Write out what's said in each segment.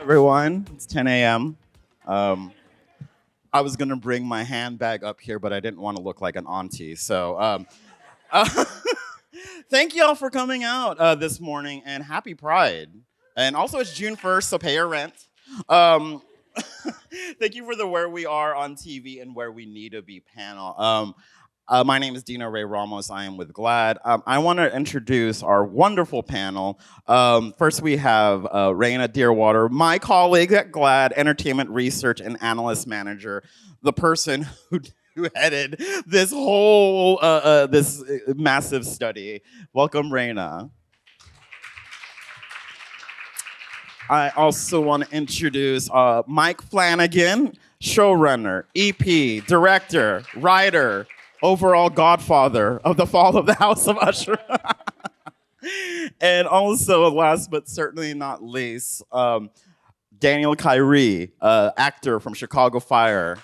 Everyone, it's 10 a.m. I was gonna bring my handbag up here, but I didn't want to look like an auntie. So thank y'all for coming out this morning, and happy Pride. And also it's June 1st, so pay your rent. Thank you for the Where We Are on TV and Where We Need to Be panel. My name is Dino Ray Ramos. I am with GLAAD. I want to introduce our wonderful panel. First, we have Raina Deerwater, my colleague at GLAAD, Entertainment Research and Analyst Manager, the person who headed this whole this massive study. Welcome, Raina. I also want to introduce Mike Flanagan, showrunner, EP, director, writer, overall godfather of the fall of the House of Usher. And also, last but certainly not least, Daniel Kyrie, actor from Chicago Fire.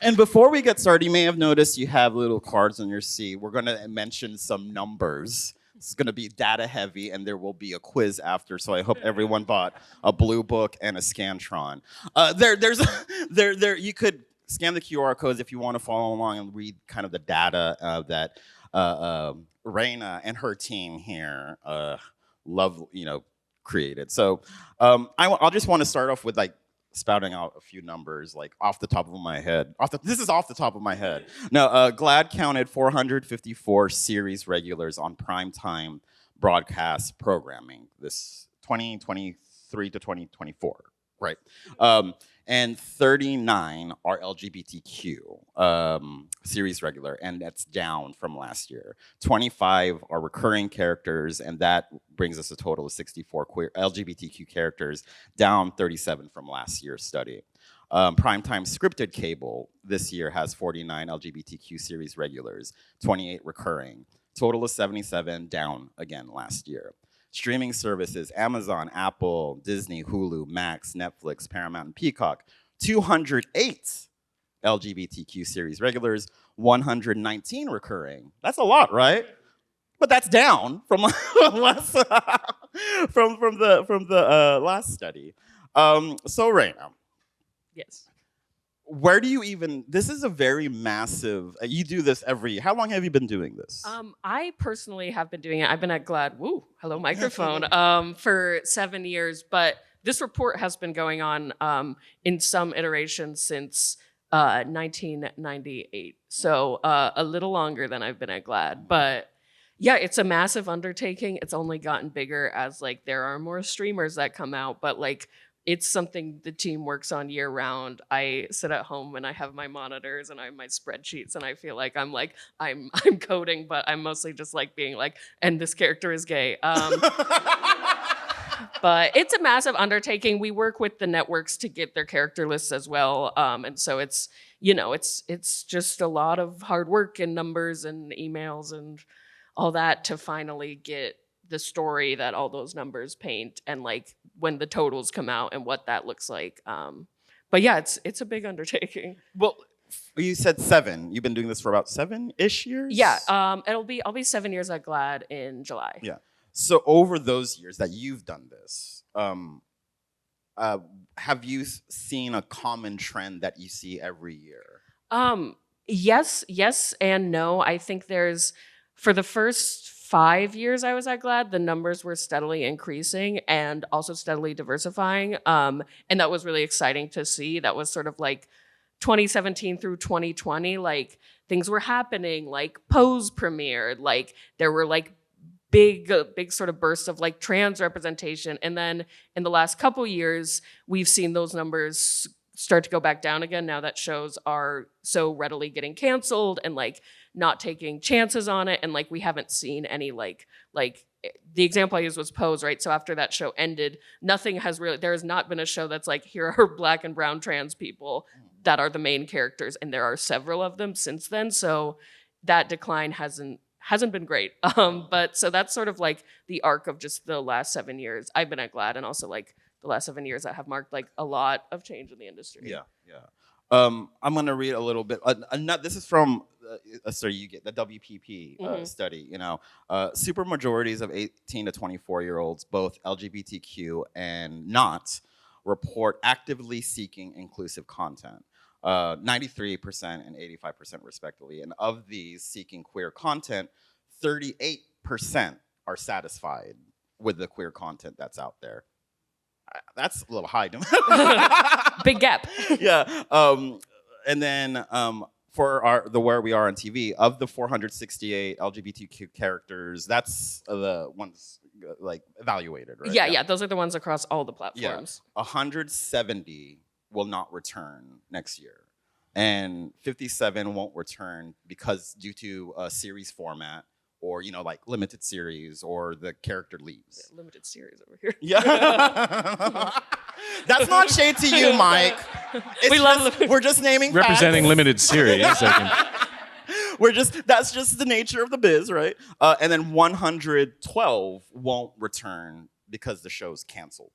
And before we get started, you may have noticed you have little cards on your seat. We're gonna mention some numbers. It's gonna be data heavy, and there will be a quiz after, so I hope everyone bought a blue book and a Scantron. You could scan the QR codes if you want to follow along and read kind of the data that Raina and her team here created. So I'll just want to start off with like spouting out a few numbers like off the top of my head. This is off the top of my head. No, GLAAD counted 454 series regulars on primetime broadcast programming this 2023 to 2024, right? And 39 are LGBTQ series regular, and that's down from last year. 25 are recurring characters, and that brings us a total of 64 queer LGBTQ characters, down 37 from last year's study. Primetime scripted cable this year has 49 LGBTQ series regulars, 28 recurring. Total of 77, down again last year. Streaming services, Amazon, Apple, Disney, Hulu, Max, Netflix, Paramount, and Peacock. 208 LGBTQ series regulars, 119 recurring. That's a lot, right? But that's down from last from the last study. So Raina. Yes. Where do you even, this is a very massive, you do this how long have you been doing this? I personally have been doing it. I've been at GLAAD, hello microphone, for 7 years, but this report has been going on in some iterations since 1998. So a little longer than I've been at GLAAD, but yeah, it's a massive undertaking. It's only gotten bigger as like there are more streamers that come out, but like it's something the team works on year round. I sit at home and I have my monitors and I have my spreadsheets and I feel like I'm coding, but I'm mostly just like being like, and this character is gay. But it's a massive undertaking. We work with the networks to get their character lists as well. And so it's just a lot of hard work and numbers and emails and all that to finally get the story that all those numbers paint and like when the totals come out and what that looks like. But yeah, it's a big undertaking. Well, you said 7. You've been doing this for about 7-ish years? Yeah, I'll be 7 years at GLAAD in July. Yeah. So over those years that you've done this, have you seen a common trend that you see every year? Yes and no. I think for the first 5 years I was at GLAAD, the numbers were steadily increasing and also steadily diversifying. And that was really exciting to see. That was sort of like 2017 through 2020, like things were happening, like Pose premiered, like there were like big sort of bursts of like trans representation. And then in the last couple years, we've seen those numbers start to go back down again now that shows are so readily getting canceled and like not taking chances on it. And like we haven't seen any like the example I used was Pose, right? So after that show ended, there has not been a show that's like, here are Black and brown trans people that are the main characters. And there are several of them since then. So that decline hasn't hasn't been great. But so that's sort of like the arc of just the last 7 years I've been at GLAAD, and also like the last 7 years that have marked like a lot of change in the industry. Yeah, yeah. I'm gonna read a little bit. This is from sorry, you get the WPP study. You know, super majorities of 18 to 24-year-olds, both LGBTQ and not, report actively seeking inclusive content. 93% and 85% respectively. And of these seeking queer content, 38% are satisfied with the queer content that's out there. That's a little high. Big gap. Yeah. And then for the Where We Are on TV, of the 468 LGBTQ characters, that's the ones like evaluated, right? Yeah, those are the ones across all the platforms. Yeah. 170 will not return next year, and 57 won't return because due to a series format, or like limited series, or the character leaves. Yeah, limited series over here. Yeah. That's not shade to you, Mike. We're just naming representing facts. limited series. That's just the nature of the biz, right? And then 112 won't return because the show's canceled.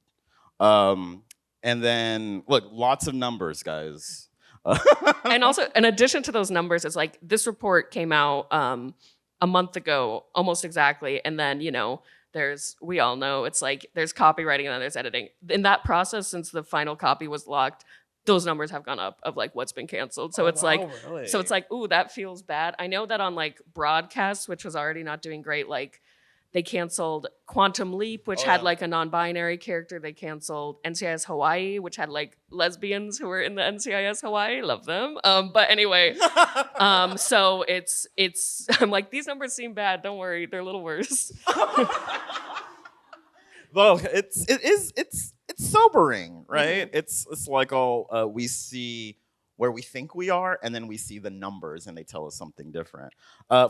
And then look, lots of numbers, guys. And also, in addition to those numbers, it's like this report came out a month ago, almost exactly, and then we all know it's like there's copywriting and then there's editing. In that process, since the final copy was locked, those numbers have gone up of like what's been canceled. So really? So it's like, ooh, that feels bad. I know that on like broadcast, which was already not doing great, like they canceled Quantum Leap, which had like a non-binary character. They canceled NCIS Hawaii, which had like lesbians who were in the NCIS Hawaii. Love them. But anyway, so it's I'm like, these numbers seem bad. Don't worry, they're a little worse. Well, it's sobering, right? It's like we see where we think we are, and then we see the numbers and they tell us something different.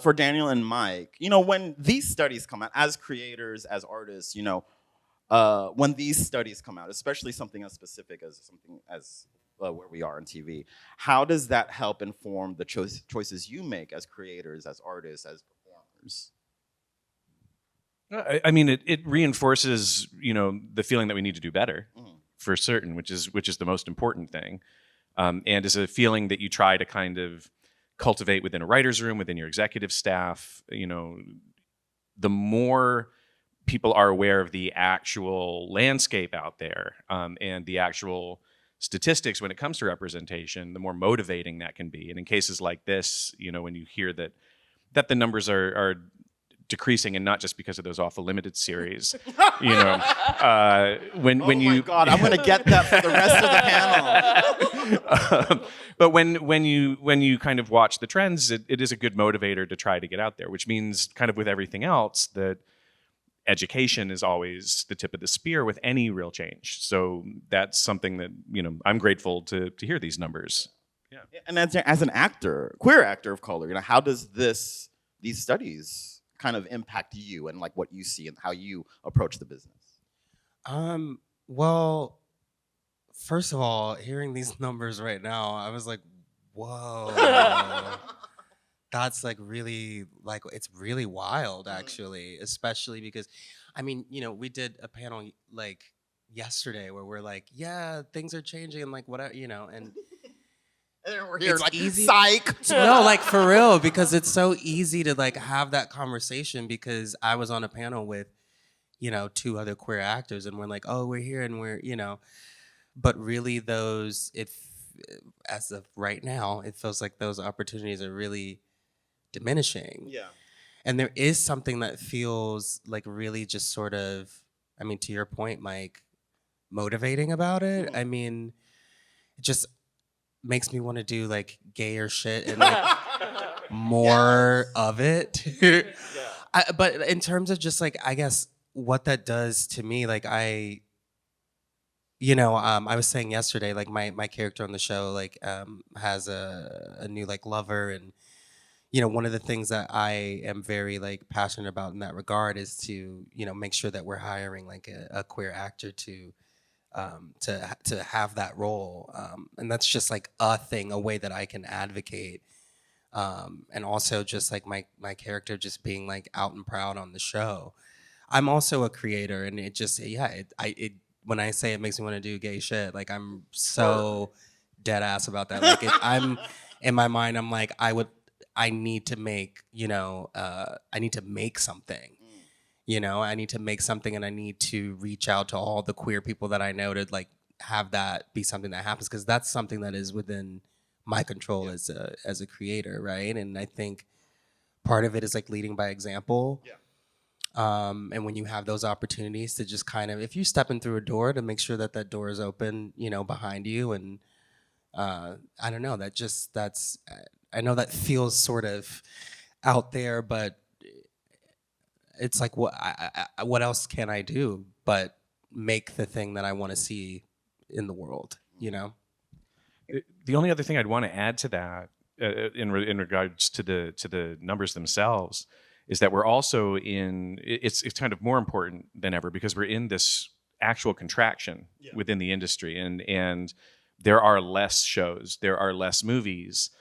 For Daniel and Mike, when these studies come out, as creators, as artists, when these studies come out, especially something as specific as Where We Are on TV, how does that help inform the choices you make as creators, as artists, as performers? I mean, it reinforces, the feeling that we need to do better, for certain, which is the most important thing. And is a feeling that you try to kind of cultivate within a writer's room, within your executive staff. The more people are aware of the actual landscape out there, and the actual statistics when it comes to representation, the more motivating that can be. And in cases like this, when you hear that the numbers are decreasing, and not just because of those awful limited series, when my God, I'm going to get that for the rest of the panel. But when you kind of watch the trends, it is a good motivator to try to get out there, which means kind of with everything else that education is always the tip of the spear with any real change. So that's something that, I'm grateful to hear these numbers. Yeah. And as an actor, queer actor of color, how does these studies kind of impact you and like what you see and how you approach the business? Well, first of all, hearing these numbers right now, I was like, whoa. That's like really, like, it's really wild, actually, especially because, I mean, we did a panel like yesterday where we're like, yeah, things are changing and like whatever, and And then we're here it's like, easy. psych. No, like for real, because it's so easy to like have that conversation, because I was on a panel with, 2 other queer actors, and we're like, oh, we're here and we're, but really as of right now, it feels like those opportunities are really diminishing. Yeah. And there is something that feels like really just sort of, I mean, to your point, Mike, motivating about it. I mean, it just makes me want to do like gayer shit and like more of it. But in terms of just like, I guess what that does to me, like I was saying yesterday, like my character on the show, like has a new like lover, and one of the things that I am very like passionate about in that regard is to make sure that we're hiring like a queer actor to have that role, and that's just like a way that I can advocate and also just like my character just being like out and proud on the show. I'm also a creator, and it just it when I say it makes me want to do gay shit, like I'm so dead ass about that. Like I'm in my mind, I'm like I need to make I need to make something. I need to make something, and I need to reach out to all the queer people that I know to like have that be something that happens, because that's something that is within my control as a creator, right? And I think part of it is like leading by example. And when you have those opportunities to just kind of, if you're stepping through a door, to make sure that that door is open, behind you. And I don't know, I know that feels sort of out there, but it's like, what else can I do but make the thing that I want to see in the world, The only other thing I'd want to add to that, in regards to the numbers themselves, is that we're also it's kind of more important than ever, because we're in this actual contraction within the industry, and there are less shows, there are less movies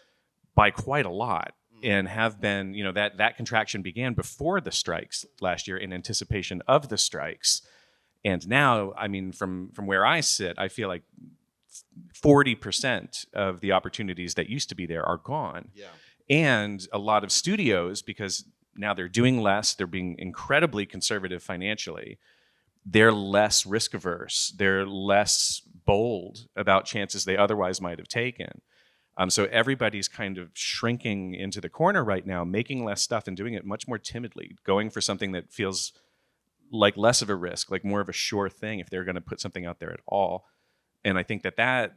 by quite a lot, and have been, that contraction began before the strikes last year in anticipation of the strikes. And now, I mean, from where I sit, I feel like 40% of the opportunities that used to be there are gone. And a lot of studios, because now they're doing less, they're being incredibly conservative financially, they're less risk averse, they're less bold about chances they otherwise might have taken. So everybody's kind of shrinking into the corner right now, making less stuff and doing it much more timidly, going for something that feels like less of a risk, like more of a sure thing if they're going to put something out there at all. And I think that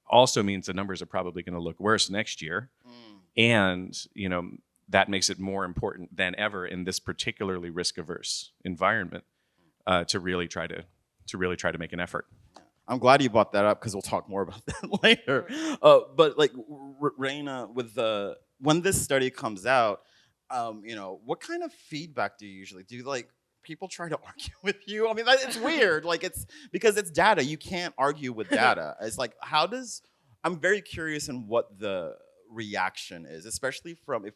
also means the numbers are probably going to look worse next year. And, that makes it more important than ever in this particularly risk-averse environment to really try to make an effort. I'm glad you brought that up, because we'll talk more about that later. But like Raina, when this study comes out, what kind of feedback do you usually do? Like, people try to argue with you? I mean, it's weird. Like, it's because it's data. You can't argue with data. It's like, I'm very curious in what the reaction is, especially from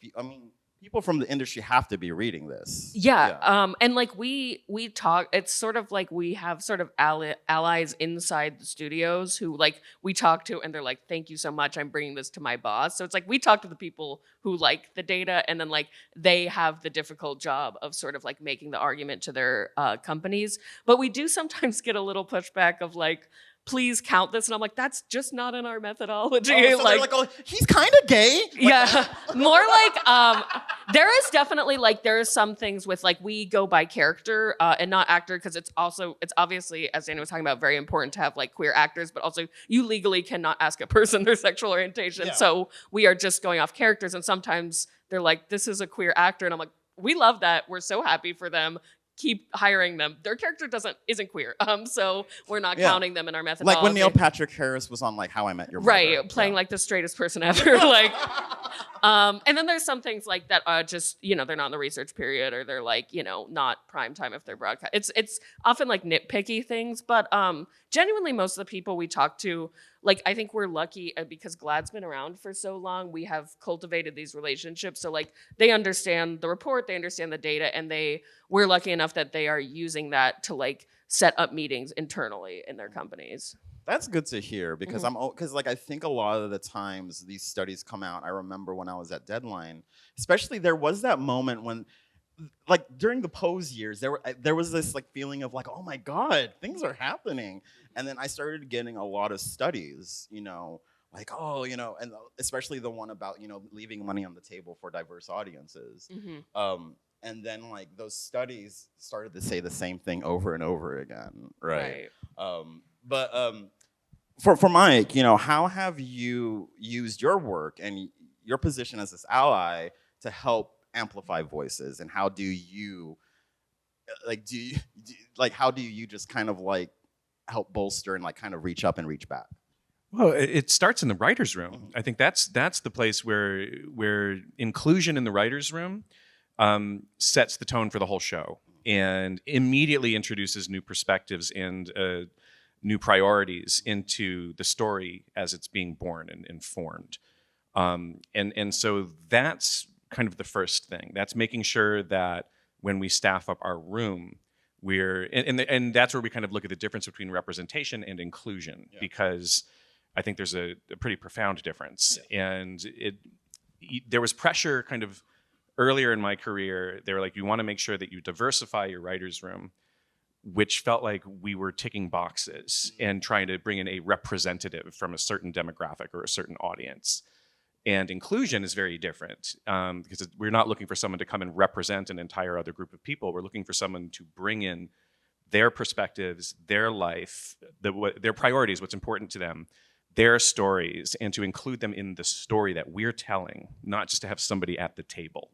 people from the industry have to be reading this. And like we talk, it's sort of like we have sort of allies inside the studios who like we talk to, and they're like, thank you so much, I'm bringing this to my boss. So it's like we talk to the people who like the data, and then like they have the difficult job of sort of like making the argument to their companies. But we do sometimes get a little pushback of like, please count this. And I'm like, that's just not in our methodology. So like, oh, he's kind of gay. More like, there is definitely like, there is some things with like, we go by character and not actor, because it's obviously, as Dana was talking about, very important to have like queer actors, but also you legally cannot ask a person their sexual orientation. So we are just going off characters. And sometimes they're like, this is a queer actor. And I'm like, we love that. We're so happy for them. Keep hiring them. Their character isn't queer, so we're not counting them in our methodology. Like when Neil Patrick Harris was on like How I Met Your Mother, right? Playing like the straightest person ever, like. And then there's some things like that just they're not in the research period, or they're like not prime time if they're broadcast. It's often like nitpicky things, but genuinely most of the people we talk to, like, I think we're lucky because GLAAD's been around for so long. We have cultivated these relationships, so like they understand the report, they understand the data, and we're lucky enough that they are using that to like set up meetings internally in their companies. That's good to hear, because I think a lot of the times these studies come out. I remember when I was at Deadline, especially, there was that moment when, like during the Pose years, there was this like feeling of like, oh my God, things are happening. And then I started getting a lot of studies, like, and especially the one about, leaving money on the table for diverse audiences. And then like those studies started to say the same thing over and over again, right? For Mike, how have you used your work and your position as this ally to help amplify voices, and how do you how do you just kind of like help bolster and like kind of reach up and reach back? Well, it starts in the writer's room. I think that's the place where inclusion in the writer's room sets the tone for the whole show, and immediately introduces new perspectives and new priorities into the story as it's being born and formed. And so that's kind of the first thing. That's making sure that when we staff up our room, and that's where we kind of look at the difference between representation and inclusion, because I think there's a pretty profound difference. And there was pressure kind of earlier in my career. They were like, you want to make sure that you diversify your writer's room, which felt like we were ticking boxes and trying to bring in a representative from a certain demographic or a certain audience. And inclusion is very different, because we're not looking for someone to come and represent an entire other group of people. We're looking for someone to bring in their perspectives, their life, their priorities, what's important to them, their stories, and to include them in the story that we're telling, not just to have somebody at the table.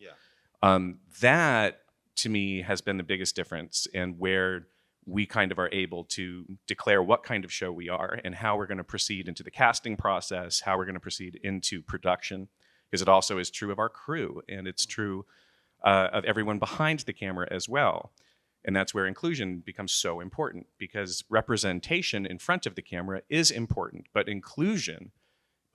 That, to me, has been the biggest difference, and where we kind of are able to declare what kind of show we are and how we're going to proceed into the casting process, how we're going to proceed into production, because it also is true of our crew, and it's true of everyone behind the camera as well. And that's where inclusion becomes so important, because representation in front of the camera is important, but inclusion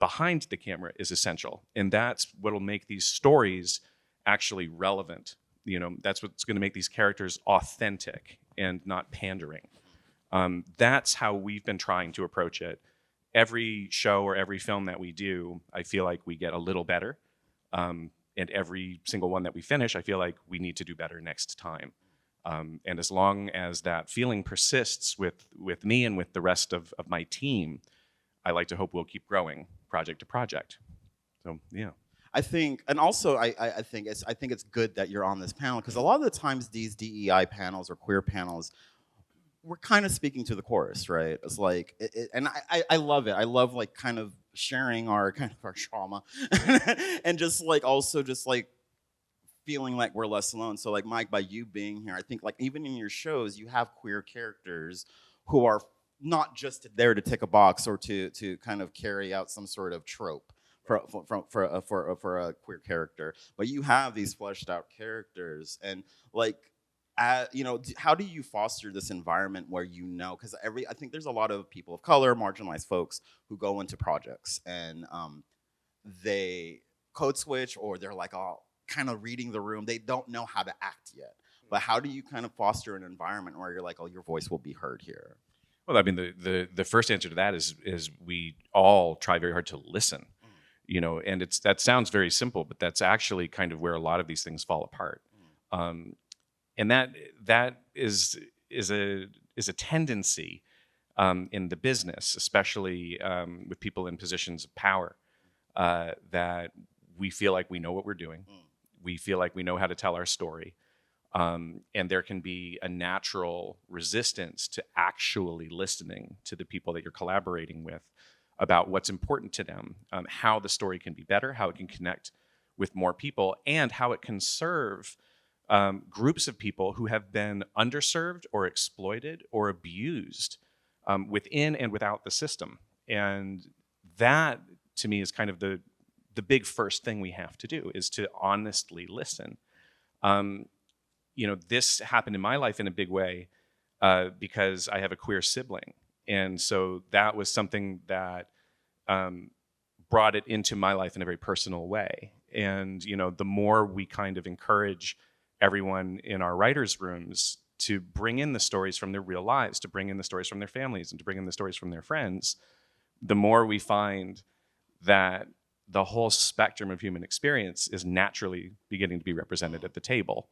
behind the camera is essential. And that's what will make these stories actually relevant. You know, that's what's going to make these characters authentic and not pandering. That's how we've been trying to approach it. Every show or every film that we do, I feel like we get a little better. And every single one that we finish, I feel like we need to do better next time. And as long as that feeling persists with me and with the rest of my team, I like to hope we'll keep growing project to project. So, yeah. I think, and also I think it's good that you're on this panel, because a lot of the times these DEI panels or queer panels, we're kind of speaking to the chorus, right? It's like, and I love it. I love like kind of sharing our trauma, and just like also just like feeling like we're less alone. So like Mike, by you being here, I think like even in your shows, you have queer characters who are not just there to tick a box or to kind of carry out some sort of trope for a queer character, but you have these fleshed out characters. And like, you know, how do you foster this environment where, you know, because I think there's a lot of people of color, marginalized folks who go into projects and they code switch, or they're like all kind of reading the room. They don't know how to act yet. But how do you kind of foster an environment where you're like, oh, your voice will be heard here? Well, I mean, the first answer to that is we all try very hard to listen. You know, and that sounds very simple, but that's actually kind of where a lot of these things fall apart. And that is a tendency in the business, especially with people in positions of power, that we feel like we know what we're doing. We feel like we know how to tell our story. And there can be a natural resistance to actually listening to the people that you're collaborating with about what's important to them, how the story can be better, how it can connect with more people, and how it can serve groups of people who have been underserved or exploited or abused within and without the system. And that, to me, is kind of the big first thing we have to do, is to honestly listen. You know, this happened in my life in a big way because I have a queer sibling. And so that was something that brought it into my life in a very personal way. And, you know, the more we kind of encourage everyone in our writers' rooms to bring in the stories from their real lives, to bring in the stories from their families, and to bring in the stories from their friends, the more we find that the whole spectrum of human experience is naturally beginning to be represented at the table.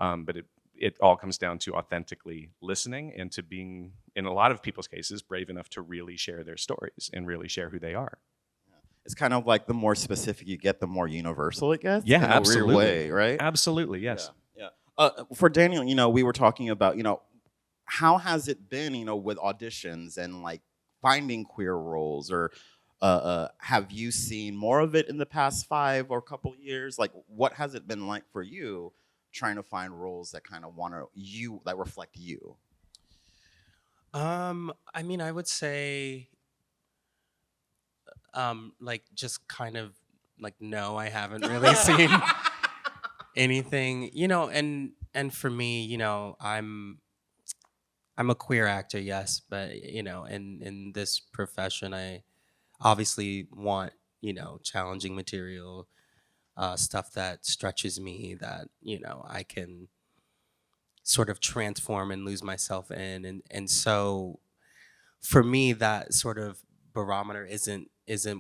But it all comes down to authentically listening and to being, in a lot of people's cases, brave enough to really share their stories and really share who they are. It's kind of like the more specific you get, the more universal it gets. Yeah, in a absolutely. weird way, right? Absolutely, yes. Yeah. For Daniel, you know, we were talking about, you know, how has it been, you know, with auditions and like finding queer roles, or have you seen more of it in the past 5 or couple years? Like, what has it been like for you trying to find roles that kind of that reflect you? I mean, I would say, like, just kind of like, no, I haven't really seen anything, you know, and for me, you know, I'm a queer actor, yes, but you know, in this profession, I obviously want, you know, challenging material, stuff that stretches me, that, you know, I can sort of transform and lose myself in. And so for me, that sort of barometer isn't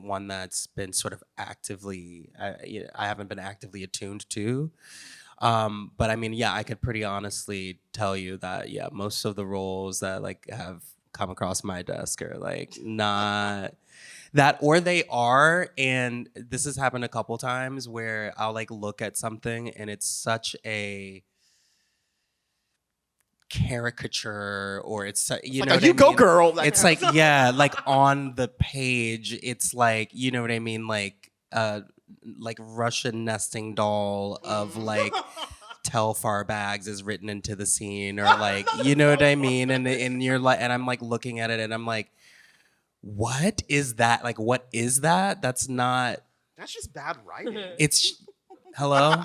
one that's been sort of actively, I haven't been actively attuned to. But I mean, yeah, I could pretty honestly tell you that, yeah, most of the roles that like have come across my desk are like not that, or they are. And this has happened a couple times where I'll like look at something and it's such a caricature, or it's you Like know a what you I go mean? girl. That It's kind like, of stuff. yeah, like on the page, it's like, you know what I mean, like Russian nesting doll of like Telfar bags is written into the scene, or like, you know what I mean, and you're like, and I'm like looking at it and I'm like, what is that? Like, what is that? That's not. That's just bad writing. It's hello.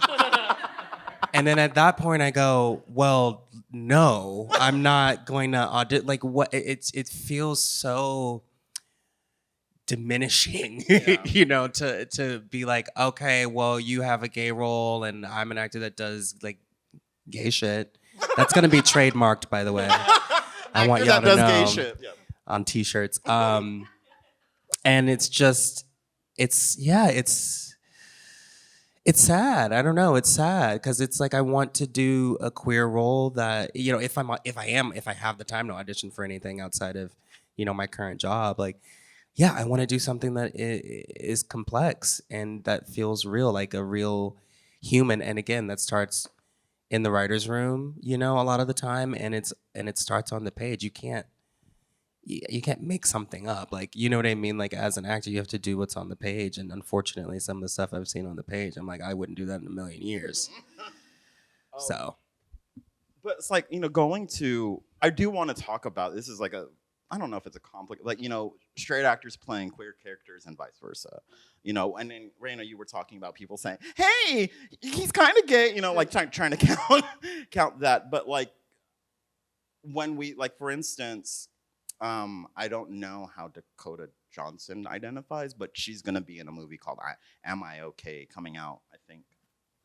And then at that point, I go, well, no, I'm not going to audit. Like, what? It feels so diminishing, Yeah. you know, to be like, okay, well, you have a gay role, and I'm an actor that does like gay shit. That's gonna be trademarked, by the way. I want Actor y'all that to does gay know shit. Yeah. on T-shirts. And it's just, it's sad. I don't know. It's sad because it's like I want to do a queer role that, you know, if I have the time to audition for anything outside of, you know, my current job, like, yeah, I want to do something that is complex and that feels real, like a real human. And again, that starts in the writer's room, you know, a lot of the time, and it starts on the page. You can't make something up. Like, you know what I mean? Like, as an actor, you have to do what's on the page. And unfortunately, some of the stuff I've seen on the page, I'm like, I wouldn't do that in a million years. So, But it's like, you know, going to, I do want to talk about, this is like a, I don't know if it's a complex, like, you know, straight actors playing queer characters and vice versa. You know, and then Raina, you were talking about people saying, hey, he's kind of gay, you know, like trying to count that. But like, when we, like, for instance, I don't know how Dakota Johnson identifies, but she's gonna be in a movie called Am I Okay, coming out, I think.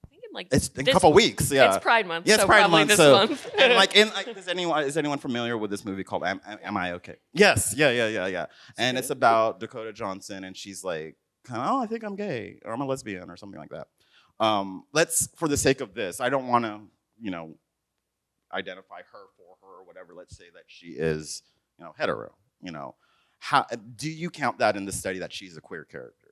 I think in like It's in a this- couple weeks, yeah. It's Pride Month, Yeah, it's so Pride probably Month, this so, month. and like, is anyone familiar with this movie called Am I Okay? Yes, yeah. And it's about Dakota Johnson, and she's like, oh, I think I'm gay, or I'm a lesbian, or something like that. Let's, for the sake of this, I don't want to, you know, identify her for her or whatever. Let's say that she is, you know, hetero. You know, how do you count that in the study that she's a queer character?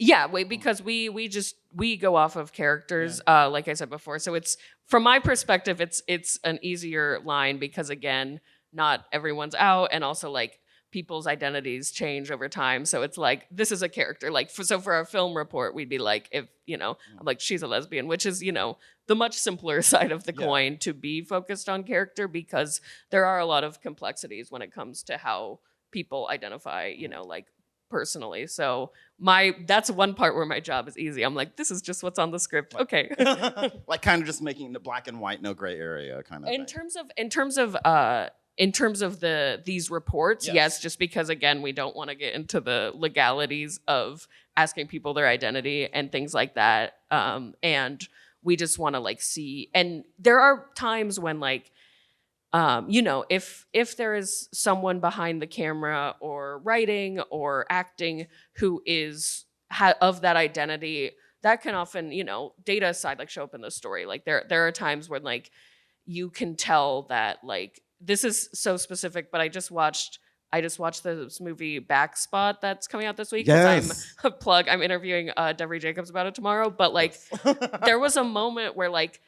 Yeah, wait, because we go off of characters, like I said before. So it's, from my perspective, it's an easier line because, again, not everyone's out, and also like people's identities change over time. So it's like, this is a character. Like, so for our film report, we'd be like, if, you know, I'm like, she's a lesbian, which is, you know, the much simpler side of the coin to be focused on character, because there are a lot of complexities when it comes to how people identify, you know, like personally. So that's one part where my job is easy. I'm like, this is just what's on the script. Okay. Like, kind of just making the black and white, no gray area kind of in thing. terms of these reports, yes, just because, again, we don't want to get into the legalities of asking people their identity and things like that. And we just want to like see, and there are times when like, you know, if there is someone behind the camera or writing or acting who is of that identity, that can often, you know, data aside, like show up in the story. Like there are times when like you can tell that like, this is so specific, but I just watched this movie Backspot that's coming out this week. Yes. I'm interviewing Devery Jacobs about it tomorrow. But like, there was a moment where like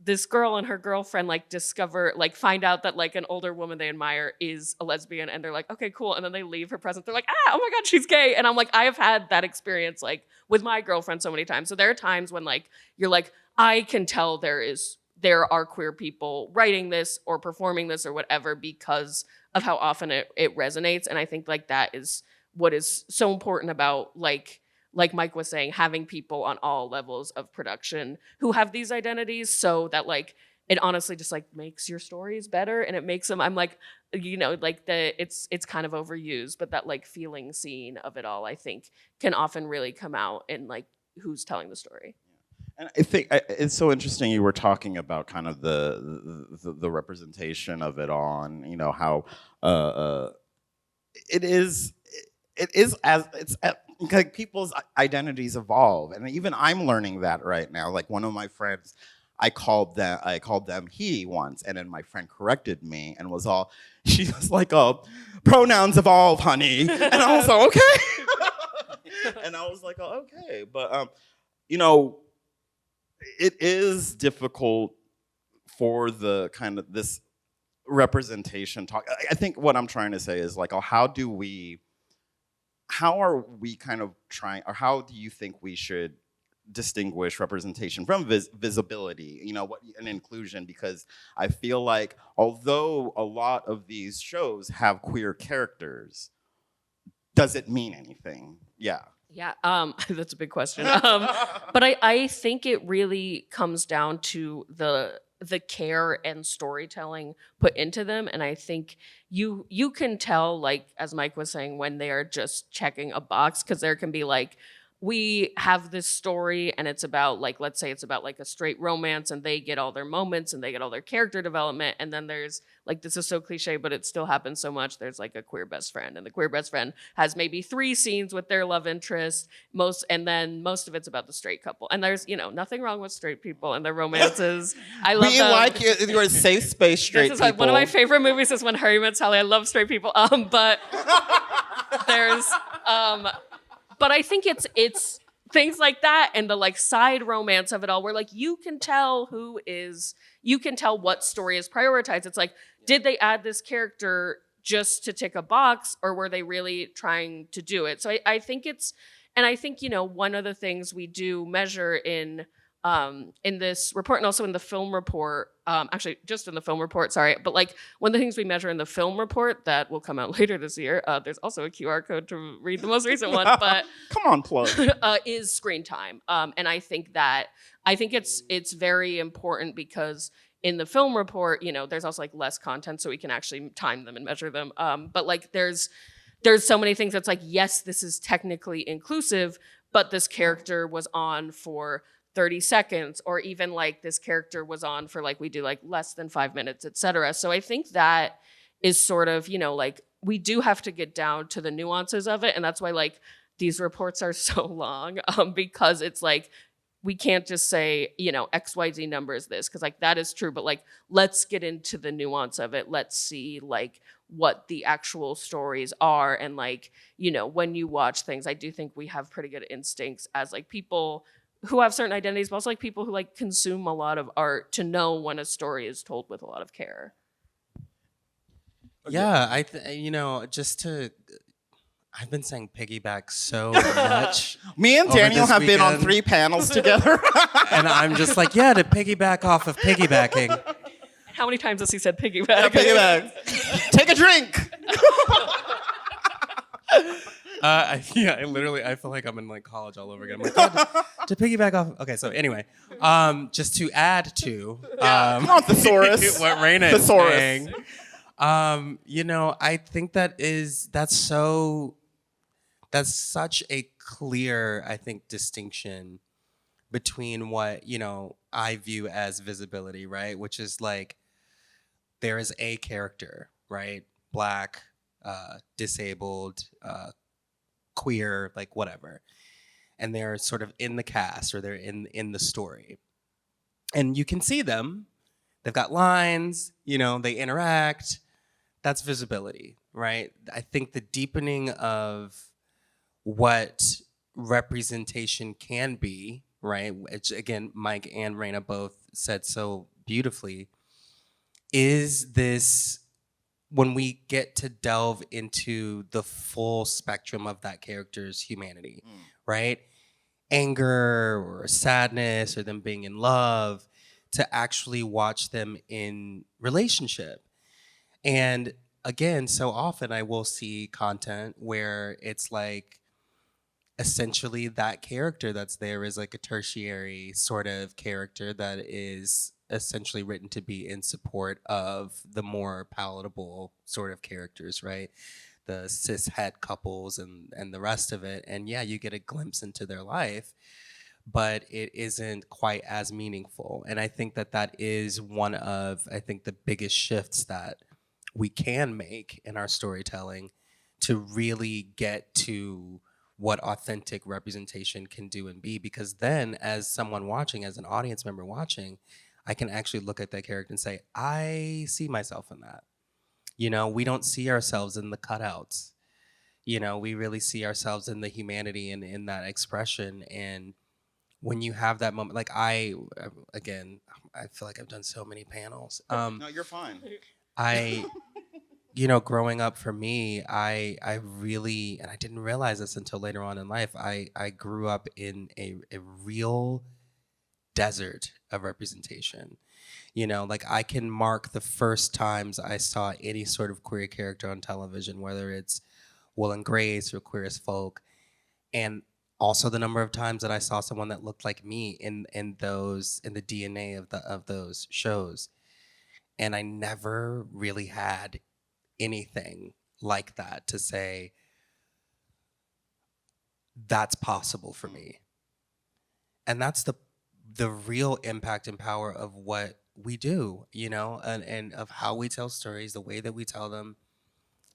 this girl and her girlfriend like find out that like an older woman they admire is a lesbian, and they're like, okay, cool. And then they leave her presence. They're like, oh my God, she's gay. And I'm like, I have had that experience like with my girlfriend so many times. So there are times when like, you're like, I can tell there are queer people writing this or performing this or whatever because of how often it resonates. And I think like that is what is so important about like Mike was saying, having people on all levels of production who have these identities, so that like it honestly just like makes your stories better, and it makes them, I'm like, you know, like it's kind of overused, but that like feeling scene of it all, I think, can often really come out in like who's telling the story. And I think it's so interesting you were talking about kind of the representation of it all, and you know how it is as it's like people's identities evolve, and even I'm learning that right now. Like one of my friends, I called them he once, and then my friend corrected me and was all, she was like, "Oh, pronouns evolve, honey," and I was like, "Okay," and I was like, "Oh, okay," but you know, it is difficult for the kind of this representation talk. I think what I'm trying to say is like, oh, how are we kind of trying, or how do you think we should distinguish representation from visibility, you know, and inclusion? Because I feel like although a lot of these shows have queer characters, does it mean anything? Yeah. Yeah, that's a big question. But I think it really comes down to the care and storytelling put into them, and I think you can tell, like as Mike was saying, when they are just checking a box, because there can be like, we have this story and it's about like, let's say it's about like a straight romance and they get all their moments and they get all their character development, and then there's like, this is so cliche but it still happens so much, there's like a queer best friend, and the queer best friend has maybe 3 scenes with their love interest, and then most of it's about the straight couple, and there's, you know, nothing wrong with straight people and their romances. I love We them. like you're a safe space, straight This is people. like one of my favorite movies is When Harry Met Sally. I love straight people. But there's but I think it's things like that and the like side romance of it all, where like you can tell what story is prioritized. It's like, did they add this character just to tick a box, or were they really trying to do it? So I think and I think, you know, one of the things we do measure in this report, and also in the film report, actually just in the film report, sorry, but like one of the things we measure in the film report that will come out later this year, there's also a QR code to read the most recent one, but come on, plug. Is screen time. And I think it's very important, because in the film report, you know, there's also like less content, so we can actually time them and measure them. But like there's so many things that's like, yes, this is technically inclusive, but this character was on for 30 seconds, or even like this character was on for like, we do like less than 5 minutes, etc. So I think that is sort of, you know, like we do have to get down to the nuances of it. And that's why like these reports are so long, because it's like, we can't just say, you know, XYZ number is this, because like that is true, but like, let's get into the nuance of it. Let's see like what the actual stories are. And like, you know, when you watch things, I do think we have pretty good instincts as like people who have certain identities, but also like people who like consume a lot of art, to know when a story is told with a lot of care. Yeah, you know, I've been saying piggyback so much. Me and Daniel have been on 3 panels together. And I'm just like, yeah, to piggyback off of piggybacking. How many times has he said piggyback? Piggyback. Take a drink. I feel like I'm in like college all over again. I'm like, yeah, to piggyback off. Okay, so anyway, just to add to Come on, thesaurus. what Raina is saying. You know, I think that's such a clear, I think, distinction between what, you know, I view as visibility, right? Which is like, there is a character, right? Black, disabled, queer, like whatever. And they're sort of in the cast, or they're in the story. And you can see them. They've got lines, you know, they interact. That's visibility, right? I think the deepening of what representation can be, right? Which again, Mike and Raina both said so beautifully, is this when we get to delve into the full spectrum of that character's humanity, right? Anger or sadness, or them being in love, to actually watch them in relationship. And again, so often I will see content where it's like, essentially that character that's there is like a tertiary sort of character that is essentially written to be in support of the more palatable sort of characters, right? The cishet couples and the rest of it. And yeah, you get a glimpse into their life, but it isn't quite as meaningful. And I think that that is one of, I think, the biggest shifts that we can make in our storytelling to really get to what authentic representation can do and be. Because then, as someone watching, as an audience member watching, I can actually look at that character and say, I see myself in that. You know, we don't see ourselves in the cutouts. You know, we really see ourselves in the humanity and in that expression. And when you have that moment, like again, I feel like I've done so many panels. No, you're fine. You know, growing up for me, I really, and I didn't realize this until later on in life, I grew up in a real desert of representation. You know, like I can mark the first times I saw any sort of queer character on television, whether it's Will and Grace or Queer as Folk, and also the number of times that I saw someone that looked like me in the DNA of those shows. And I never really had anything like that to say that's possible for me. And that's the real impact and power of what we do, you know, and of how we tell stories, the way that we tell them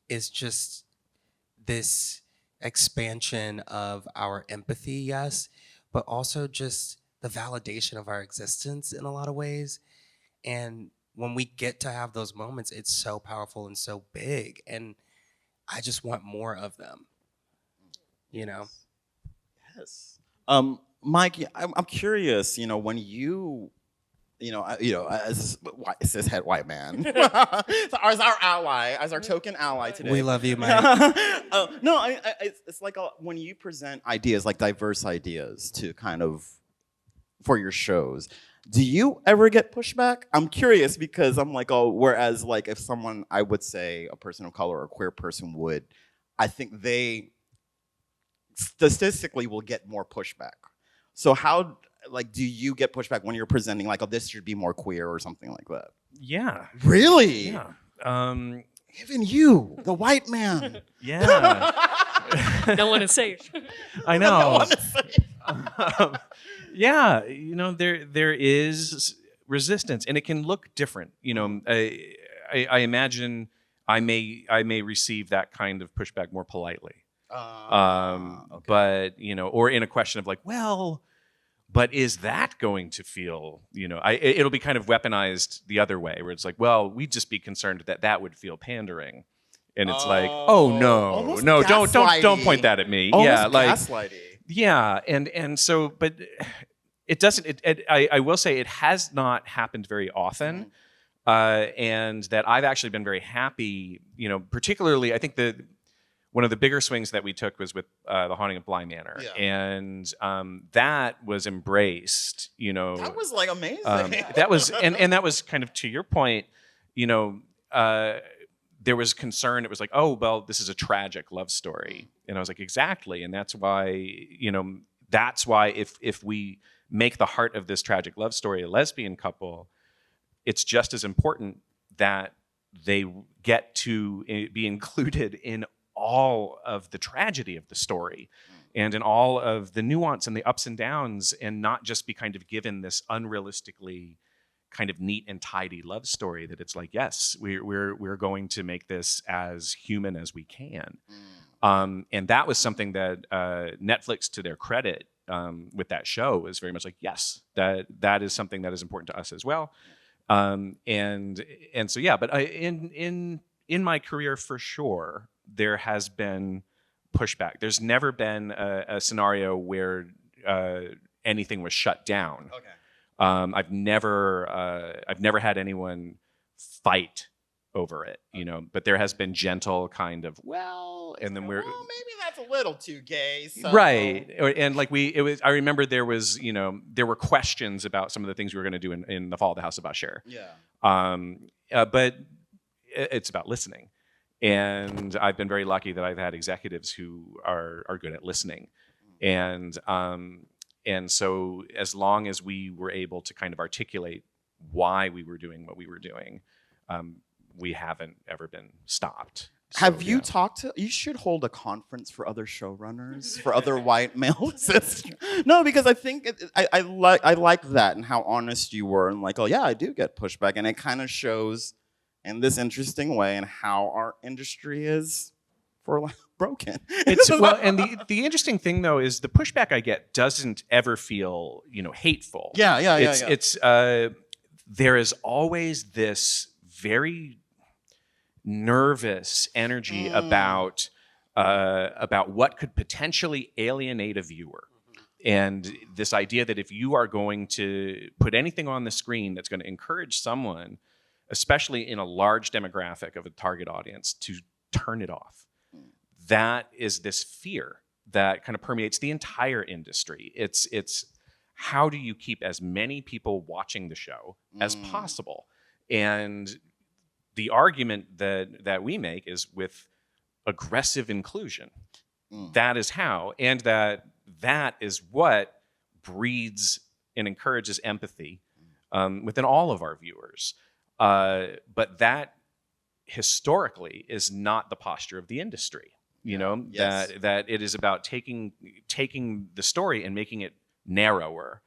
is just this expansion of our empathy, yes, but also just the validation of our existence in a lot of ways. And when we get to have those moments, it's so powerful and so big. And I just want more of them, you know? Yes. Mike, I'm curious, you know, when you know, as a cishet white man, so as our ally, as our token ally today. We love you, Mike. No, it's like when you present ideas, like diverse ideas to kind of, for your shows, do you ever get pushback? I'm curious because I'm like, oh, whereas like if someone, I would say a person of color or a queer person would, I think they statistically will get more pushback. So how, like, do you get pushback when you're presenting like, oh, this should be more queer or something like that? Yeah. Really? Yeah. Even you, the white man. Yeah. Don't want to say it. I know. Yeah, you know, there is resistance, and it can look different. You know, I imagine I may receive that kind of pushback more politely. Okay. But you know, or in a question of like, well, but is that going to feel, you know, it'll be kind of weaponized the other way, where it's like, well, we'd just be concerned that would feel pandering. And it's like, oh no, don't point that at me. Almost yeah, like gaslighty. yeah, and so, but it doesn't. I will say it has not happened very often, and that I've actually been very happy. You know, particularly, I think one of the bigger swings that we took was with The Haunting of Bly Manor, and that was embraced. You know, That was like amazing. that was and that was kind of to your point. You know. There was concern. It was like, oh, well, this is a tragic love story. And I was like, exactly. And that's why, you know, if we make the heart of this tragic love story a lesbian couple, it's just as important that they get to be included in all of the tragedy of the story and in all of the nuance and the ups and downs, and not just be kind of given this unrealistically kind of neat and tidy love story that it's like, yes, we're going to make this as human as we can. And that was something that Netflix, to their credit, with that show, was very much like, yes, that is something that is important to us as well. And so yeah, but in my career, for sure, there has been pushback. There's never been a scenario where anything was shut down. Okay. I've never had anyone fight over it, you know, but there has been gentle kind of, well, and then maybe that's a little too gay. So. Right. And like I remember there were questions about some of the things we were going to do in The Fall of the House of Usher. Yeah. But it's about listening. And I've been very lucky that I've had executives who are good at listening. And so as long as we were able to kind of articulate why we were doing what we were doing, we haven't ever been stopped. Have you talked to? You should hold a conference for other showrunners, for other white male cis. No, because I think I like that and how honest you were, and like, oh yeah, I do get pushback, and it kind of shows in this interesting way and how our industry is broken. It's well, and the interesting thing though is the pushback I get doesn't ever feel hateful. It's there is always this very nervous energy about what could potentially alienate a viewer. And this idea that if you are going to put anything on the screen that's going to encourage someone, especially in a large demographic of a target audience, to turn it off, that is this fear that kind of permeates the entire industry. It's how do you keep as many people watching the show as possible? And the argument that we make is with aggressive inclusion. That is how, and that is what breeds and encourages empathy within all of our viewers. But that historically is not the posture of the industry. That it is about taking the story and making it narrower,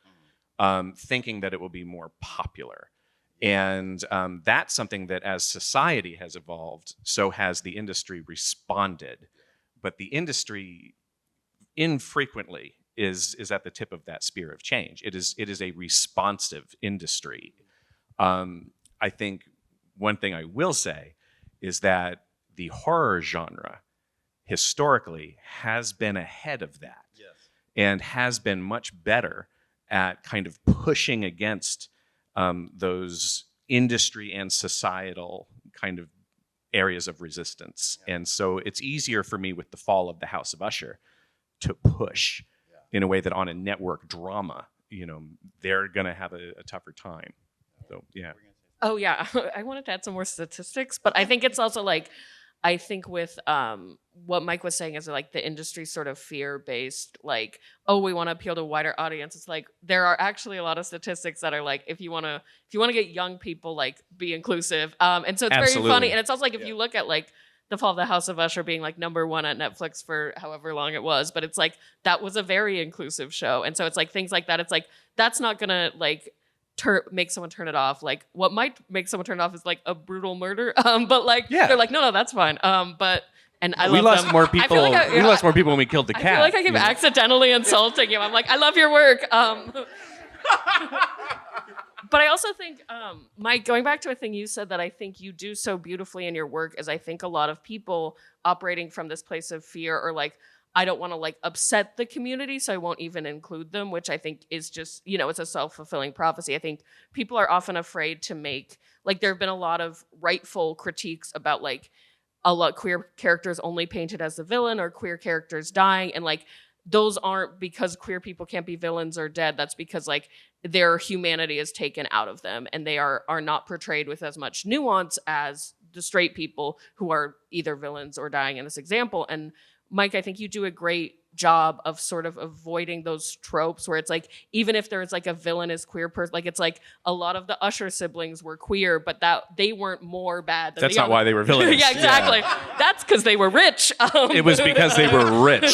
thinking that it will be more popular. And that's something that as society has evolved, so has the industry responded. But the industry infrequently is at the tip of that spear of change. It is a responsive industry. I think one thing I will say is that the horror genre historically has been ahead of that, and has been much better at kind of pushing against those industry and societal kind of areas of resistance. And so it's easier for me with the fall of the House of Usher to push in a way that on a network drama, they're going to have a tougher time. So, yeah. Oh, yeah. I wanted to add some more statistics, but I think it's also like, I think with what Mike was saying is like the industry sort of fear-based, like, oh, we want to appeal to a wider audience. It's like there are actually a lot of statistics that are like, if you want to get young people, like, be inclusive. And so it's very funny. And it's also like if you look at like The Fall of the House of Usher being like #1 at Netflix for however long it was, but it's like that was a very inclusive show. And so it's like things like that. It's like that's not gonna like make someone turn it off. Like what might make someone turn it off is like a brutal murder. But like they're like, no, that's fine. But and I we love lost them. more people. We lost more people when we killed the cat. I feel like I keep accidentally insulting you. I'm like, I love your work. But I also think, Mike, going back to a thing you said that I think you do so beautifully in your work is I think a lot of people operating from this place of fear or like, I don't want to like upset the community, so I won't even include them, which I think is just, it's a self-fulfilling prophecy. I think people are often afraid to make, like there have been a lot of rightful critiques about like a lot queer characters only painted as the villain or queer characters dying. And like, those aren't because queer people can't be villains or dead. That's because like their humanity is taken out of them and they are not portrayed with as much nuance as the straight people who are either villains or dying in this example. And Mike, I think you do a great job of sort of avoiding those tropes where it's like, even if there's like a villainous queer person, like it's like a lot of the Usher siblings were queer, but that they weren't more bad than That's not why they were villains. Yeah, exactly. Yeah. That's because they were rich. It was because they were rich.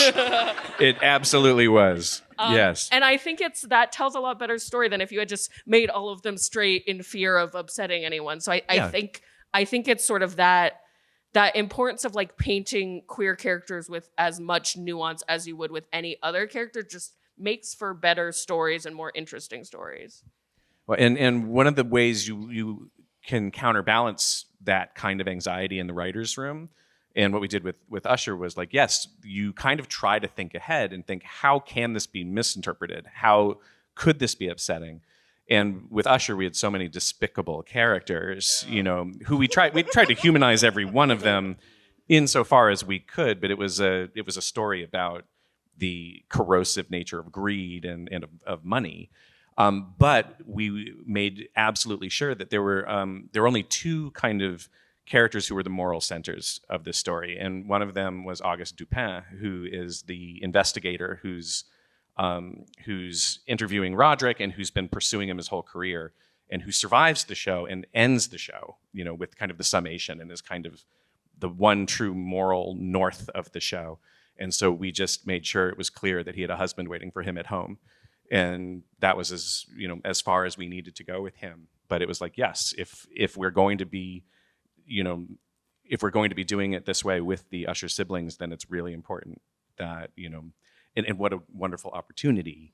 It absolutely was. Yes. And I think that tells a lot better story than if you had just made all of them straight in fear of upsetting anyone. So I think it's sort of that importance of like painting queer characters with as much nuance as you would with any other character just makes for better stories and more interesting stories. Well, and one of the ways you can counterbalance that kind of anxiety in the writer's room, and what we did with Usher was like, yes, you kind of try to think ahead and think, how can this be misinterpreted? How could this be upsetting? And with Usher, we had so many despicable characters, who we tried to humanize every one of them insofar as we could, but it was a story about the corrosive nature of greed and of money. But we made absolutely sure that there were only two kind of characters who were the moral centers of this story. And one of them was Auguste Dupin, who is the investigator who's interviewing Roderick and who's been pursuing him his whole career. and who survives the show and ends the show, with kind of the summation and is kind of the one true moral north of the show. And so we just made sure it was clear that he had a husband waiting for him at home. And that was as far as we needed to go with him. But it was like, yes, if we're going to be, if we're going to be doing it this way with the Usher siblings, then it's really important that, and what a wonderful opportunity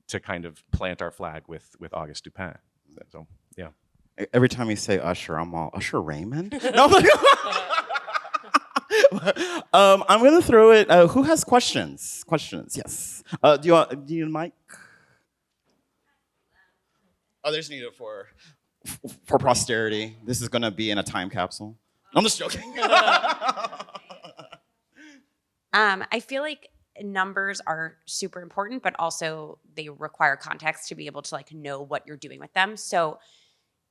to kind of plant our flag with August Dupin. So, yeah. Every time you say Usher, I'm all, Usher Raymond? No, I'm going to throw it. Who has questions? Questions, yes. Do you need a mic? Others need it for posterity. This is going to be in a time capsule. I'm just joking. I feel like numbers are super important, but also they require context to be able to like know what you're doing with them. So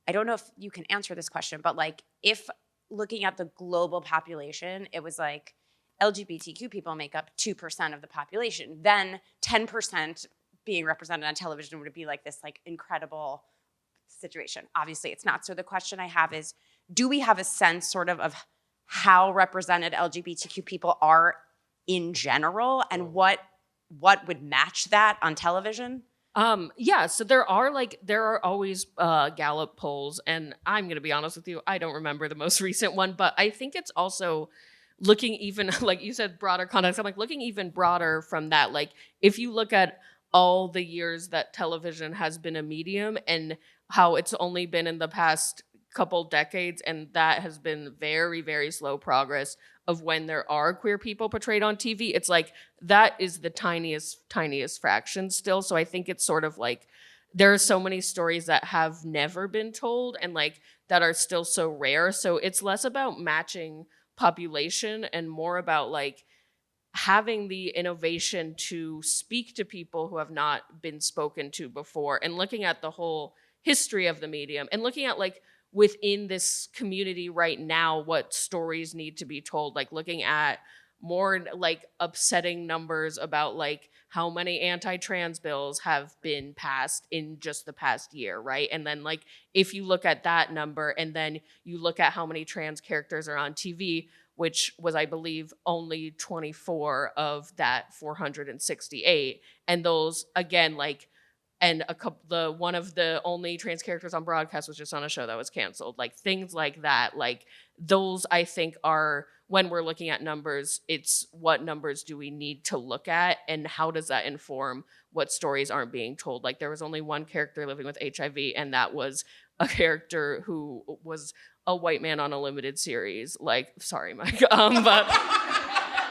I don't know if you can answer this question, but like if looking at the global population, it was like LGBTQ people make up 2% of the population, then 10% being represented on television would be like this like incredible situation. Obviously it's not. So the question I have is, do we have a sense sort of how represented LGBTQ people are in general, and what would match that on television? Yeah, so there are always Gallup polls, and I'm gonna be honest with you, I don't remember the most recent one, but I think it's also looking even, like you said, broader context. I'm like looking even broader from that. Like if you look at all the years that television has been a medium and how it's only been in the past couple decades, and that has been very, very slow progress of when there are queer people portrayed on TV. It's like that is the tiniest fraction still. So I think it's sort of like there are so many stories that have never been told and like that are still so rare. So it's less about matching population and more about like having the innovation to speak to people who have not been spoken to before, and looking at the whole history of the medium and looking at like within this community right now, what stories need to be told, like looking at more like upsetting numbers about like how many anti-trans bills have been passed in just the past year, right? And then like if you look at that number and then you look at how many trans characters are on TV, which was, I believe, only 24 of that 468, and those again like, and one of the only trans characters on broadcast was just on a show that was canceled. Like things like that, like those I think are, when we're looking at numbers, it's what numbers do we need to look at and how does that inform what stories aren't being told? Like there was only one character living with HIV, and that was a character who was a white man on a limited series. Like, sorry, Mike,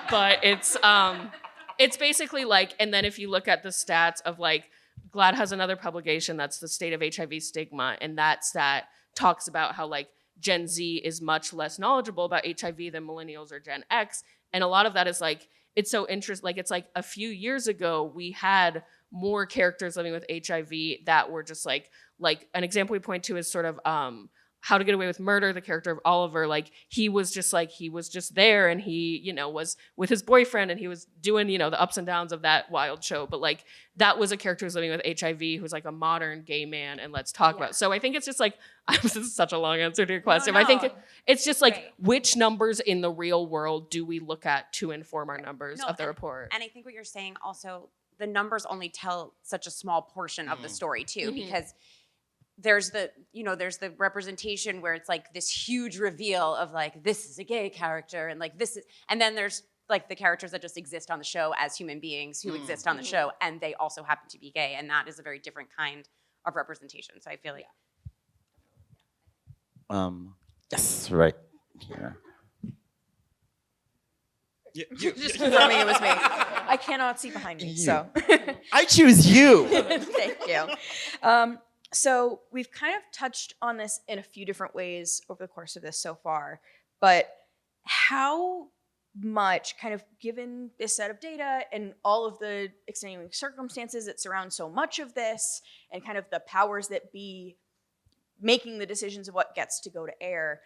but it's basically like, and then if you look at the stats of like, GLAAD has another publication that's the State of HIV Stigma, and that stat talks about how like Gen Z is much less knowledgeable about HIV than millennials or Gen X, and a lot of that is like, it's so interesting, like it's like a few years ago we had more characters living with HIV that were just like an example we point to is sort of How to Get Away with Murder, the character of Oliver, like he was just there, and he, was with his boyfriend, and he was doing, the ups and downs of that wild show. But like that was a character who's living with HIV, who's like a modern gay man, and let's talk about. So I think it's just like, this is such a long answer to your question. No. I think it's just like, which numbers in the real world do we look at to inform our numbers of the report? And I think what you're saying also, the numbers only tell such a small portion of the story too, because there's the representation where it's like this huge reveal of like, this is a gay character, and like this is, and then there's like the characters that just exist on the show as human beings who exist on the show, and they also happen to be gay, and that is a very different kind of representation. So I feel like yes, right here. Just confirming it was me. I cannot see behind me, so. I choose you. Thank you. So we've kind of touched on this in a few different ways over the course of this so far, but how much, kind of given this set of data and all of the extenuating circumstances that surround so much of this, and kind of the powers that be making the decisions of what gets to go to air,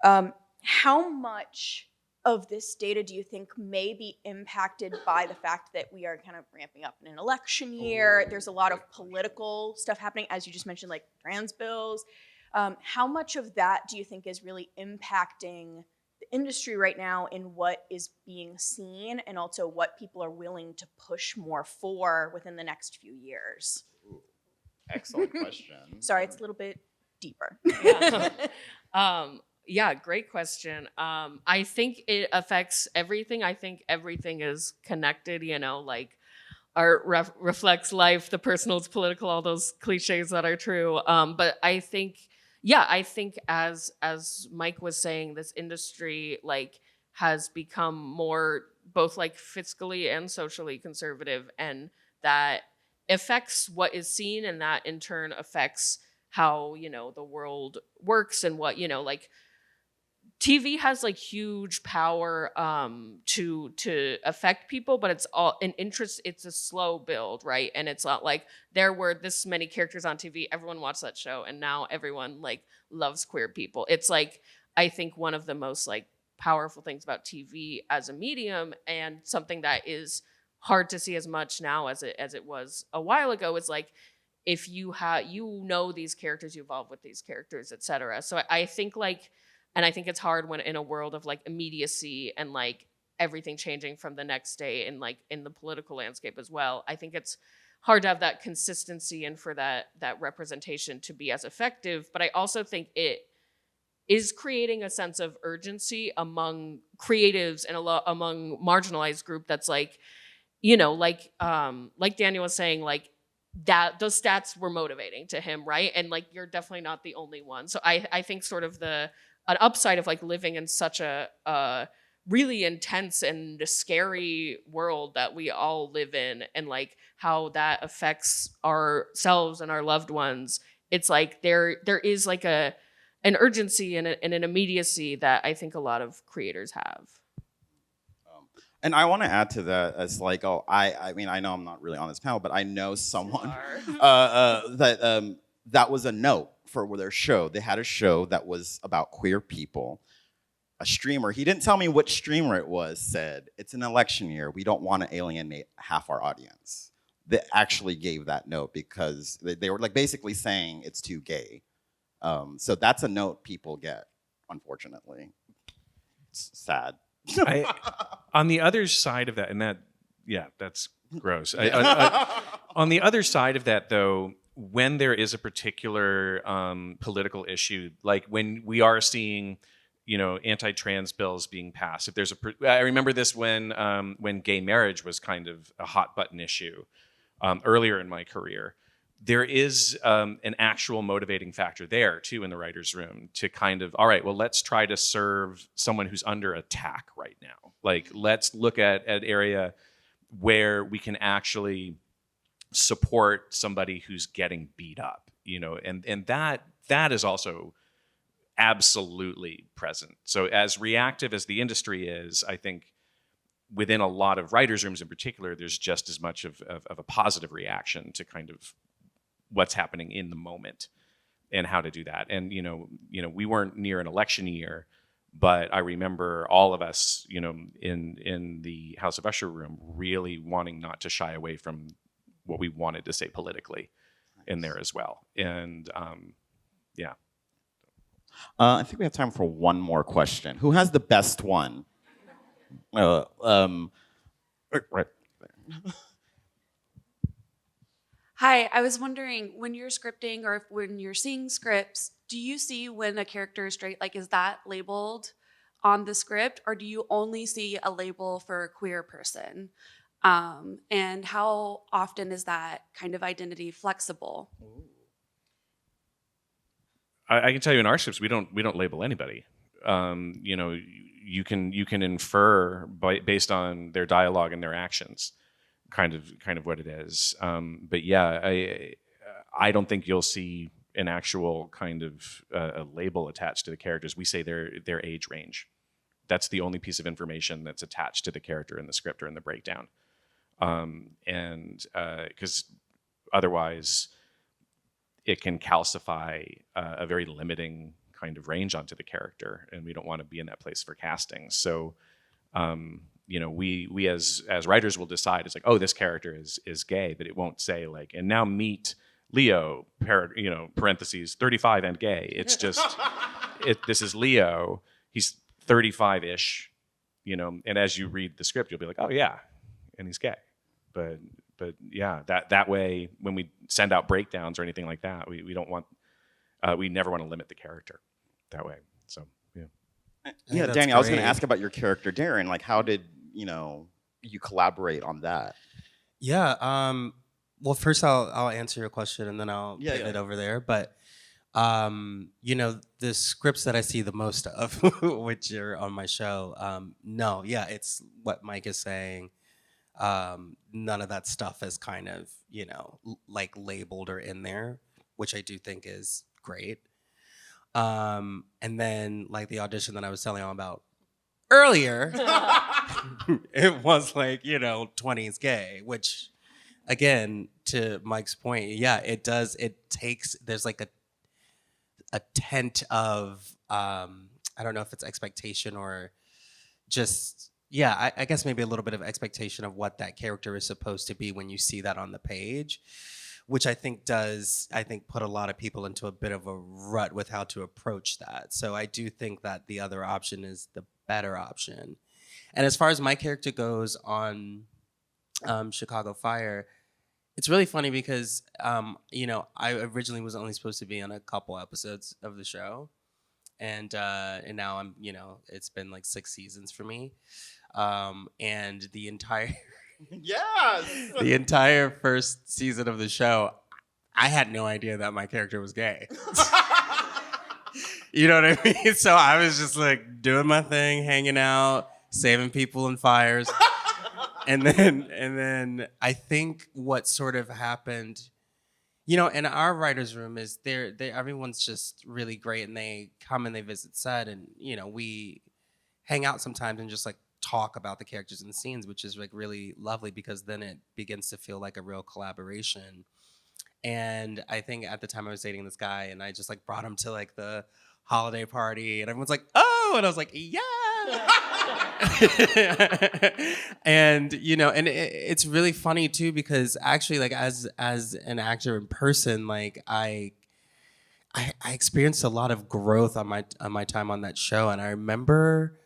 how much of this data do you think may be impacted by the fact that we are kind of ramping up in an election year? There's a lot of political stuff happening, as you just mentioned, like trans bills. How much of that do you think is really impacting the industry right now in what is being seen, and also what people are willing to push more for within the next few years? Excellent question. Sorry, it's a little bit deeper. Yeah, great question. I think it affects everything. I think everything is connected, like art reflects life, the personal is political, all those cliches that are true. But I think as Mike was saying, this industry like has become more both like fiscally and socially conservative, and that affects what is seen, and that in turn affects how, the world works, and what, like TV has like huge power to affect people, but it's all an interest. It's a slow build, right? And it's not like there were this many characters on TV, everyone watched that show, and now everyone like loves queer people. It's like, I think one of the most like powerful things about TV as a medium, and something that is hard to see as much now as it was a while ago, is like, if you these characters, you evolve with these characters, etc. So I think like, and I think it's hard when in a world of like immediacy and like everything changing from the next day, and like in the political landscape as well. I think it's hard to have that consistency and for that representation to be as effective. But I also think it is creating a sense of urgency among creatives and among marginalized group that's like, like Daniel was saying, like that those stats were motivating to him, right? And like, you're definitely not the only one. So I think sort of an upside of like living in such a really intense and scary world that we all live in, and like how that affects ourselves and our loved ones. It's like there is like an urgency and an immediacy that I think a lot of creators have. And I want to add to that as like, I mean, I know I'm not really on this panel, but I know someone that was a note for their show. They had a show that was about queer people. A streamer, he didn't tell me which streamer it was, said, it's an election year, we don't want to alienate half our audience. They actually gave that note because they were like basically saying it's too gay. So that's a note people get, unfortunately. It's sad. On the other side of that, and that's gross. On the other side of that, though, when there is a particular political issue, like when we are seeing, anti-trans bills being passed, I remember this when gay marriage was kind of a hot button issue earlier in my career. There is an actual motivating factor there too in the writer's room to kind of, all right, well, let's try to serve someone who's under attack right now. Like, let's look at an area where we can actually support somebody who's getting beat up, and that is also absolutely present. So as reactive as the industry is, I think within a lot of writers' rooms in particular, there's just as much of a positive reaction to kind of what's happening in the moment and how to do that. And, we weren't near an election year, but I remember all of us, in the House of Usher room really wanting not to shy away from what we wanted to say politically in there as well. And yeah. I think we have time for one more question. Who has the best one? Right there. Hi, I was wondering, when you're scripting or when you're seeing scripts, do you see when a character is straight, like is that labeled on the script, or do you only see a label for a queer person? And how often is that kind of identity flexible? I can tell you in our scripts, we don't label anybody. You can infer based on their dialogue and their actions, kind of what it is. But yeah, I don't think you'll see an actual kind of a label attached to the characters. We say their age range. That's the only piece of information that's attached to the character in the script or in the breakdown. And because otherwise it can calcify a very limiting kind of range onto the character, and we don't want to be in that place for casting. So we as writers will decide, it's like, oh, this character is gay, but it won't say like, and now meet Leo, parentheses 35 and gay. It's just, this is Leo. He's 35-ish, and as you read the script, you'll be like, oh yeah, and he's gay. But yeah, that way, when we send out breakdowns or anything like that, we don't want, we never want to limit the character that way. So yeah. Yeah, Danny, I was going to ask about your character, Darren. Like, how did you collaborate on that? Yeah. Well, first I'll answer your question and then I'll pivot over there. But the scripts that I see the most of, which are on my show, it's what Mike is saying. None of that stuff is kind of, like labeled or in there, which I do think is great. And then like the audition that I was telling you about earlier, it was like, 20s gay, which again, to Mike's point, yeah, it does. It takes, there's like a tent of, I don't know if it's expectation or just, yeah, I guess maybe a little bit of expectation of what that character is supposed to be when you see that on the page, which I think put a lot of people into a bit of a rut with how to approach that. So I do think that the other option is the better option. And as far as my character goes on Chicago Fire, it's really funny because, I originally was only supposed to be on a couple episodes of the show. And now I'm, it's been like 6 seasons for me. And the entire the entire first season of the show, I had no idea that my character was gay. You know what I mean? So I was just like doing my thing, hanging out, saving people in fires. And then I think what sort of happened, in our writer's room is everyone's just really great and they come and they visit set and, we hang out sometimes and just like talk about the characters and the scenes, which is like really lovely because then it begins to feel like a real collaboration. And I think at the time I was dating this guy and I just like brought him to like the holiday party and everyone's like, oh, and I was like, yeah. And and it's really funny too because actually like as an actor in person, like I experienced a lot of growth on my time on that show. And I remember,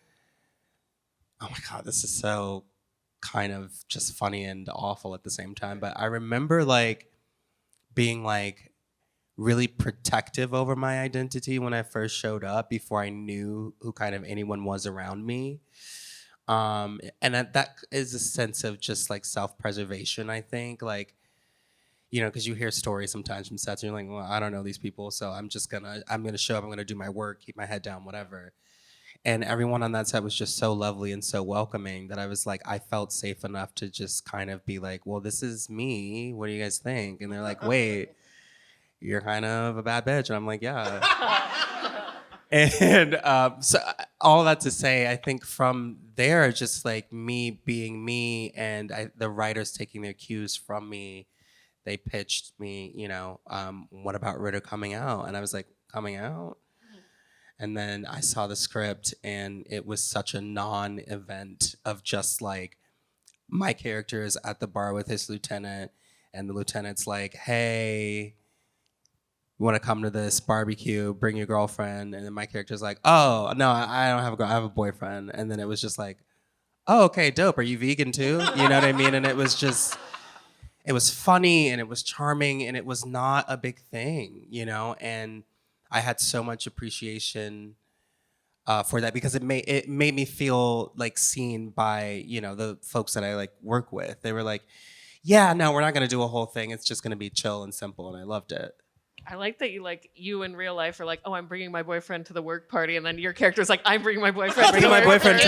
oh my God, this is so kind of just funny and awful at the same time, but I remember like being like really protective over my identity when I first showed up before I knew who kind of anyone was around me. And that is a sense of just like self-preservation, I think. Like, because you hear stories sometimes from sets and you're like, well, I don't know these people, so I'm gonna show up, I'm gonna do my work, keep my head down, whatever. And everyone on that set was just so lovely and so welcoming that I was like, I felt safe enough to just kind of be like, well, this is me, what do you guys think? And they're like, wait, you're kind of a bad bitch. And I'm like, yeah. And so all that to say, I think from there, just like me being me and the writers taking their cues from me, they pitched me, what about Ritter coming out? And I was like, coming out? And then I saw the script and it was such a non-event of just like my character is at the bar with his lieutenant and the lieutenant's like, hey, you want to come to this barbecue, bring your girlfriend. And then my character's like, oh, no, I don't have a girl, I have a boyfriend. And then it was just like, oh, okay, dope. Are you vegan too? You know what I mean? And it was funny and it was charming and it was not a big thing, and I had so much appreciation for that because it made me feel like seen by, the folks that I like work with. They were like, yeah, no, we're not going to do a whole thing. It's just going to be chill and simple. And I loved it. I like that you in real life are like, oh, I'm bringing my boyfriend to the work party. And then your character's like, I'm bringing my boyfriend to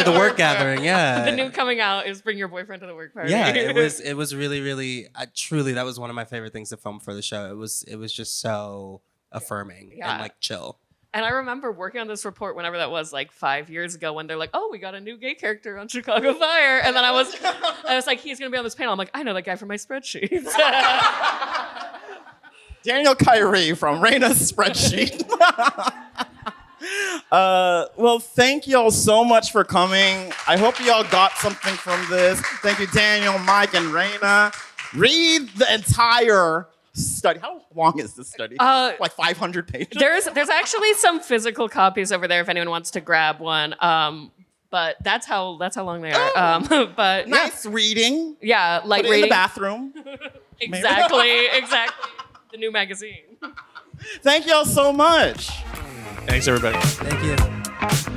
the work gathering. Yeah. The new coming out is bring your boyfriend to the work party. Yeah, it was really, really, truly, that was one of my favorite things to film for the show. It was just so affirming and like chill. And I remember working on this report whenever that was, like 5 years ago, when they're like, oh, we got a new gay character on Chicago Fire. And then I was like, he's going to be on this panel. I'm like, I know that guy from my spreadsheet. Daniel Kyrie from Raina's spreadsheet. Well, thank y'all so much for coming. I hope y'all got something from this. Thank you, Daniel, Mike, and Raina. Read the entire study. How long is this study? Like 500 pages? There's actually some physical copies over there if anyone wants to grab one. But that's how long they are. But Nice reading. yeah, light Put it in reading. the bathroom. Exactly. The new magazine. Thank y'all so much. Thanks, everybody. Thank you.